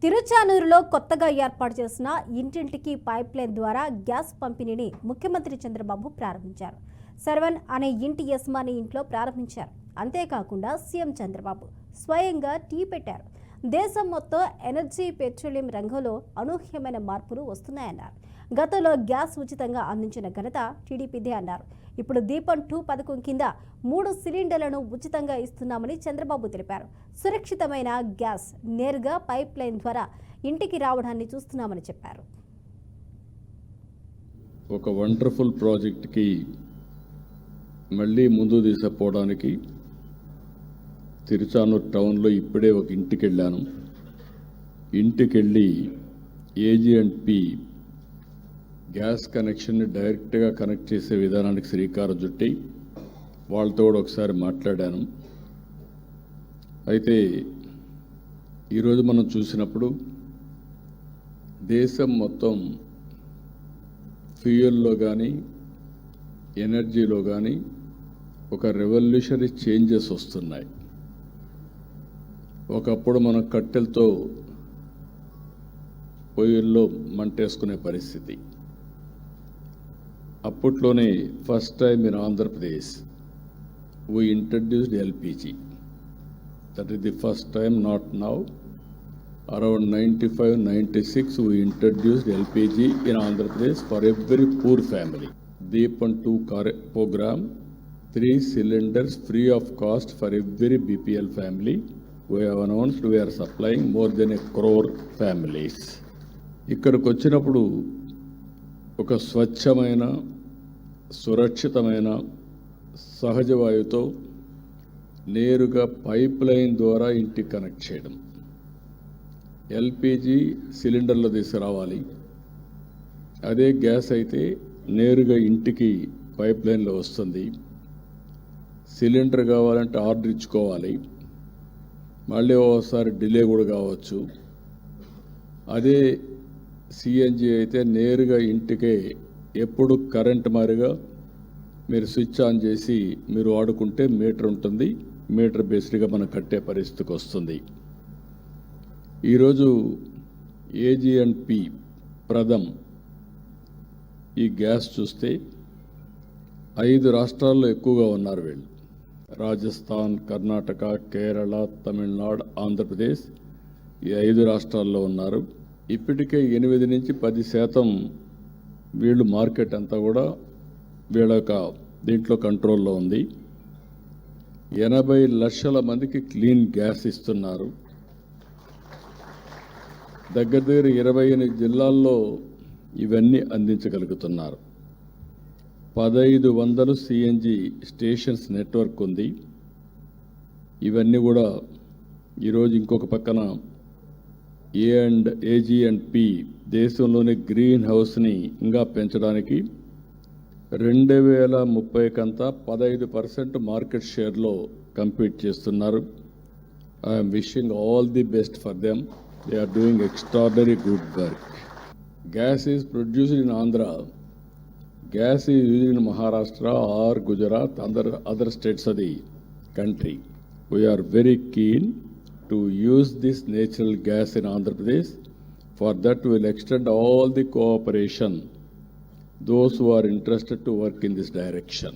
తిరుచానూరులో కొత్తగా ఏర్పాటు చేసిన ఇంటింటికి పైప్ లైన్ ద్వారా గ్యాస్ పంపిణీని ముఖ్యమంత్రి చంద్రబాబు ప్రారంభించారు. శరవణ్ అనే ఇంటి యజమాని ఇంట్లో ప్రారంభించారు. అంతేకాకుండా సీఎం చంద్రబాబు స్వయంగా టీ పెట్టారు. దేశం మొత్తం ఎనర్జీ పెట్రోలియం రంగంలో అనూహ్యమైన మార్పులు వస్తున్నాయన్నారు. గతంలో గ్యాస్ ఉచితంగా అందించిన ఘనత టీడీపీదే అన్నారు. ఇప్పుడు దీపం 2 పథకం కింద 3 సిలిండర్లను ఉచితంగా ఇస్తున్నామని చంద్రబాబు తెలిపారు. సురక్షితమైన గ్యాస్ నేరుగా పైప్ లైన్ ద్వారా ఇంటికి రావడాన్ని చూస్తున్నామని చెప్పారు. ఒక వండర్ఫుల్ ప్రాజెక్ట్కి మళ్ళీ ముందు తీసుకుపోవడానికి తిరుచానూరు టౌన్లో ఇప్పుడే ఒక ఇంటికి వెళ్ళాను. ఇంటికి వెళ్ళి AG&P గ్యాస్ కనెక్షన్ని డైరెక్ట్గా కనెక్ట్ చేసే విధానానికి శ్రీకారం చుట్టి వాళ్ళతో కూడా ఒకసారి మాట్లాడాను. అయితే ఈరోజు మనం చూసినప్పుడు దేశం మొత్తం ఫ్యూయల్లో కానీ ఎనర్జీలో కానీ ఒక రెవల్యూషనరీ చేంజెస్ వస్తున్నాయి. ఒకప్పుడు మనం కట్టెలతో పొయ్యిల్లో మంటేసుకునే పరిస్థితి. అప్పట్లోనే first time in Andhra Pradesh we introduced LPG. That is the first time, not now. Around 95-96 we introduced LPG in Andhra Pradesh for every poor family. Deepan 2 program, 3 cylinders free of cost for every BPL family. We have announced we are supplying more than 1 crore families. ఇక్కడికి వచ్చినప్పుడు ఒక స్వచ్ఛమైన సురక్షితమైన సహజ వాయువుతో నేరుగా pipe line ద్వారా ఇంటికి connect చేయడం. LPG సిలిండర్లో తీసుకురావాలి. అదే గ్యాస్ అయితే నేరుగా ఇంటికి పైప్ లైన్లో వస్తుంది. సిలిండర్ కావాలంటే ఆర్డర్ ఇచ్చుకోవాలి. మళ్ళీ ఓసారి డిలే కూడా కావచ్చు. అదే CNG అయితే నేరుగా ఇంటికే ఎప్పుడు కరెంట్ మారిగా మీరు స్విచ్ ఆన్ చేసి మీరు వాడుకుంటే మీటర్ ఉంటుంది. మీటర్ బేస్డ్గా మనం కట్టే పరిస్థితికి వస్తుంది. ఈరోజు AG&P ప్రథమ్ ఈ గ్యాస్ చూస్తే 5 రాష్ట్రాల్లో ఎక్కువగా ఉన్నారు వీళ్ళు. రాజస్థాన్, కర్ణాటక, కేరళ, తమిళనాడు, ఆంధ్రప్రదేశ్ ఈ 5 రాష్ట్రాల్లో ఉన్నారు. ఇప్పటికే 8 నుంచి 10% వీళ్ళు మార్కెట్ అంతా కూడా వీళ్ళ యొక్క దీంట్లో కంట్రోల్లో ఉంది. 80 లక్షల మందికి క్లీన్ గ్యాస్ ఇస్తున్నారు. దగ్గర 28 జిల్లాల్లో ఇవన్నీ అందించగలుగుతున్నారు. 1500 CNG స్టేషన్స్ నెట్వర్క్ ఉంది. ఇవన్నీ కూడా ఈరోజు ఇంకొక పక్కన AG&P దేశంలోని గ్రీన్ హౌస్ని ఇంకా పెంచడానికి 2030 కంతా 15% మార్కెట్ షేర్లో కంపీట్ చేస్తున్నారు. I'm wishing all the best for them. They are doing extraordinary good work. Gas is produced in Andhra. Gas is used in Maharashtra or Gujarat, other states of the country. We are very keen to use this natural gas in Andhra Pradesh. For that, we will extend all the cooperation, those who are interested to work in this direction.